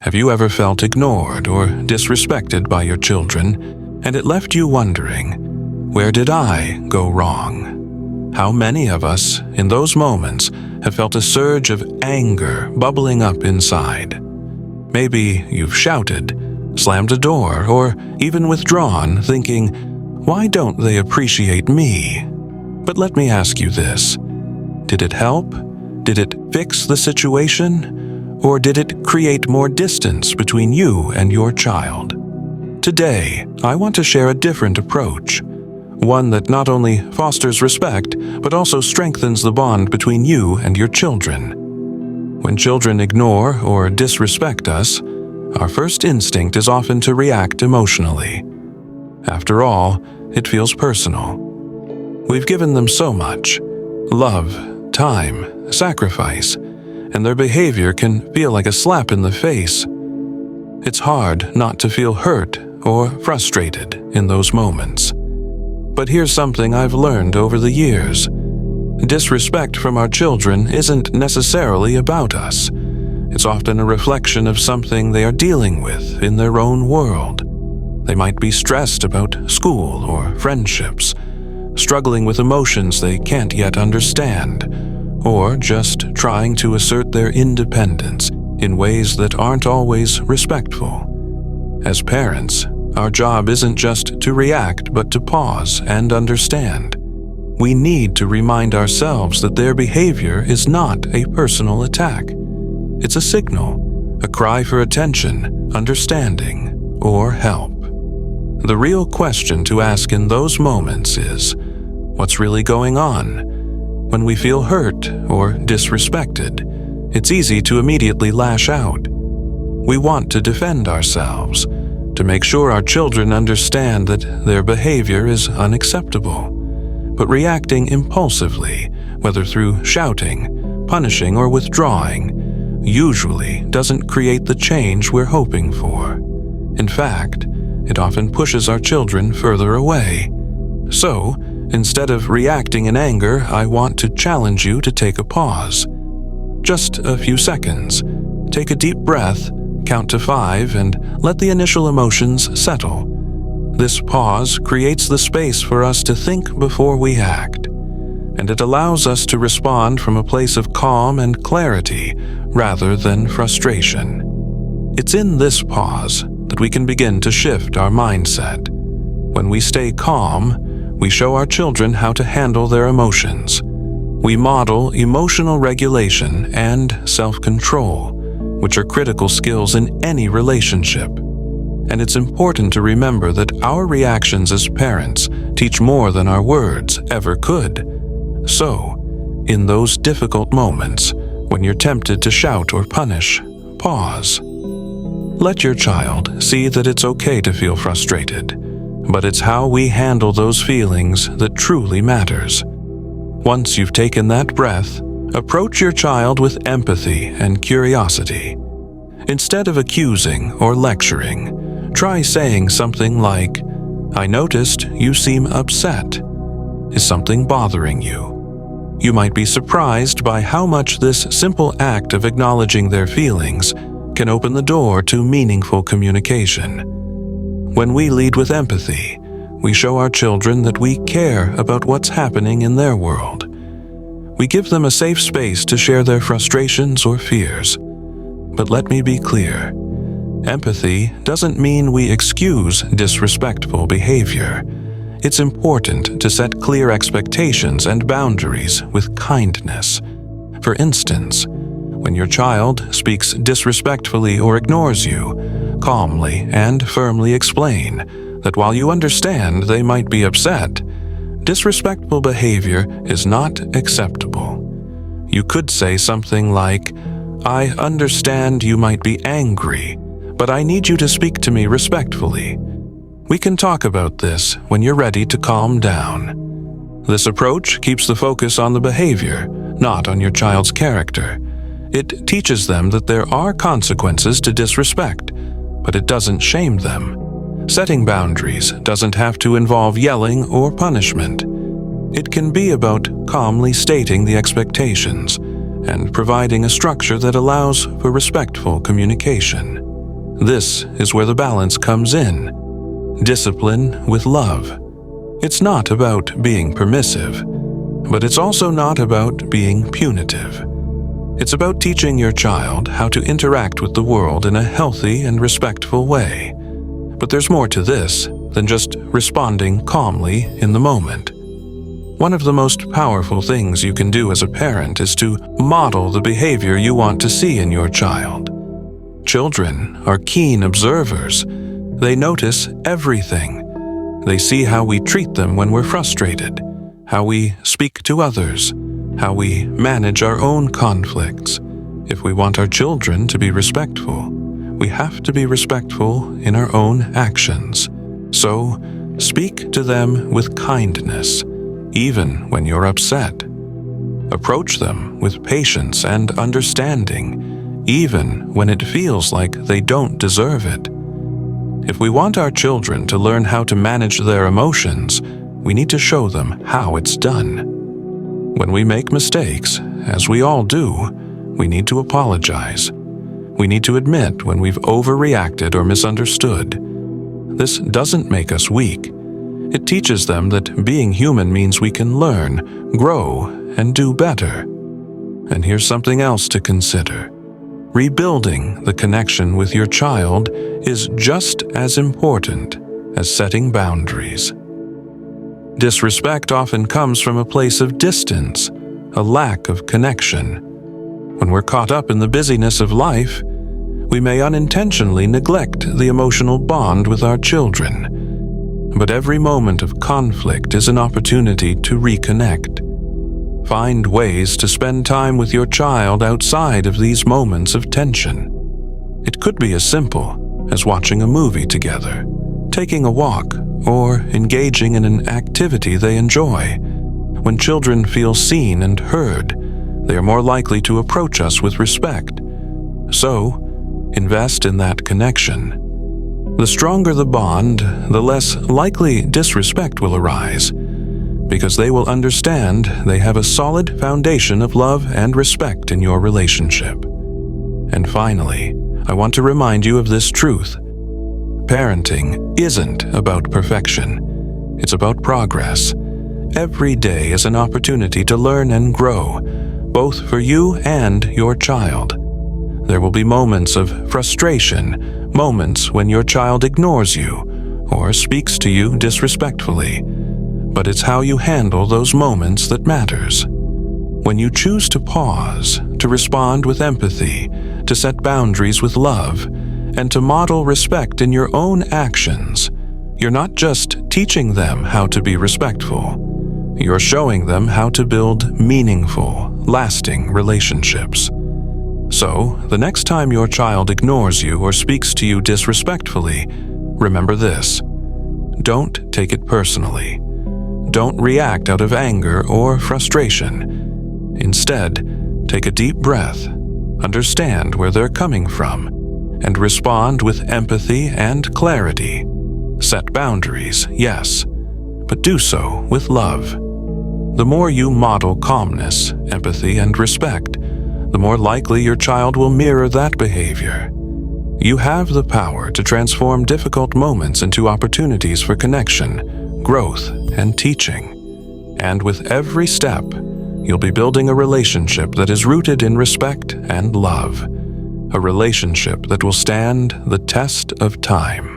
Have you ever felt ignored or disrespected by your children, and it left you wondering, where did I go wrong? How many of us, in those moments, have felt a surge of anger bubbling up inside? Maybe you've shouted, slammed a door, or even withdrawn, thinking, why don't they appreciate me? But let me ask you this. Did it help? Did it fix the situation? Or did it create more distance between you and your child? Today, I want to share a different approach. One that not only fosters respect, but also strengthens the bond between you and your children. When children ignore or disrespect us, our first instinct is often to react emotionally. After all, it feels personal. We've given them so much: love, time, sacrifice, and their behavior can feel like a slap in the face. It's hard not to feel hurt or frustrated in those moments. But here's something I've learned over the years. Disrespect from our children isn't necessarily about us. It's often a reflection of something they are dealing with in their own world. They might be stressed about school or friendships, struggling with emotions they can't yet understand, or just trying to assert their independence in ways that aren't always respectful. As parents, our job isn't just to react, but to pause and understand. We need to remind ourselves that their behavior is not a personal attack. It's a signal, a cry for attention, understanding, or help. The real question to ask in those moments is, what's really going on? When we feel hurt or disrespected, it's easy to immediately lash out. We want to defend ourselves, to make sure our children understand that their behavior is unacceptable. But reacting impulsively, whether through shouting, punishing, or withdrawing, usually doesn't create the change we're hoping for. In fact, it often pushes our children further away. So, instead of reacting in anger, I want to challenge you to take a pause. Just a few seconds. Take a deep breath, count to 5, and let the initial emotions settle. This pause creates the space for us to think before we act, and it allows us to respond from a place of calm and clarity rather than frustration. It's in this pause that we can begin to shift our mindset. When we stay calm, we show our children how to handle their emotions. We model emotional regulation and self-control, which are critical skills in any relationship. And it's important to remember that our reactions as parents teach more than our words ever could. So, in those difficult moments, when you're tempted to shout or punish, pause. Let your child see that it's okay to feel frustrated, but it's how we handle those feelings that truly matters. Once you've taken that breath, approach your child with empathy and curiosity. Instead of accusing or lecturing, try saying something like, "I noticed you seem upset. Is something bothering you?" You might be surprised by how much this simple act of acknowledging their feelings can open the door to meaningful communication. When we lead with empathy, we show our children that we care about what's happening in their world. We give them a safe space to share their frustrations or fears. But let me be clear. Empathy doesn't mean we excuse disrespectful behavior. It's important to set clear expectations and boundaries with kindness. For instance, when your child speaks disrespectfully or ignores you, calmly and firmly explain that while you understand they might be upset, disrespectful behavior is not acceptable. You could say something like, "I understand you might be angry, but I need you to speak to me respectfully. We can talk about this when you're ready to calm down." This approach keeps the focus on the behavior, not on your child's character. It teaches them that there are consequences to disrespect, but it doesn't shame them. Setting boundaries doesn't have to involve yelling or punishment. It can be about calmly stating the expectations and providing a structure that allows for respectful communication. This is where the balance comes in. Discipline with love. It's not about being permissive, but it's also not about being punitive. It's about teaching your child how to interact with the world in a healthy and respectful way. But there's more to this than just responding calmly in the moment. One of the most powerful things you can do as a parent is to model the behavior you want to see in your child. Children are keen observers. They notice everything. They see how we treat them when we're frustrated, how we speak to others, how we manage our own conflicts. If we want our children to be respectful, we have to be respectful in our own actions. So, speak to them with kindness, even when you're upset. Approach them with patience and understanding, even when it feels like they don't deserve it. If we want our children to learn how to manage their emotions, we need to show them how it's done. When we make mistakes, as we all do, we need to apologize. We need to admit when we've overreacted or misunderstood. This doesn't make us weak. It teaches them that being human means we can learn, grow, and do better. And here's something else to consider. Rebuilding the connection with your child is just as important as setting boundaries. Disrespect often comes from a place of distance, a lack of connection. When we're caught up in the busyness of life, we may unintentionally neglect the emotional bond with our children. But every moment of conflict is an opportunity to reconnect. Find ways to spend time with your child outside of these moments of tension. It could be as simple as watching a movie together, taking a walk, or engaging in an activity they enjoy. When children feel seen and heard, they are more likely to approach us with respect. So, invest in that connection. The stronger the bond, the less likely disrespect will arise, because they will understand they have a solid foundation of love and respect in your relationship. And finally, I want to remind you of this truth. Parenting isn't about perfection. It's about progress. Every day is an opportunity to learn and grow, both for you and your child. There will be moments of frustration, moments when your child ignores you or speaks to you disrespectfully. But it's how you handle those moments that matters. When you choose to pause, to respond with empathy, to set boundaries with love, and to model respect in your own actions, you're not just teaching them how to be respectful. You're showing them how to build meaningful, lasting relationships. So, the next time your child ignores you or speaks to you disrespectfully, remember this. Don't take it personally. Don't react out of anger or frustration. Instead, take a deep breath, understand where they're coming from, and respond with empathy and clarity. Set boundaries, yes, but do so with love. The more you model calmness, empathy, and respect, the more likely your child will mirror that behavior. You have the power to transform difficult moments into opportunities for connection, growth, and teaching. And with every step, you'll be building a relationship that is rooted in respect and love. A relationship that will stand the test of time.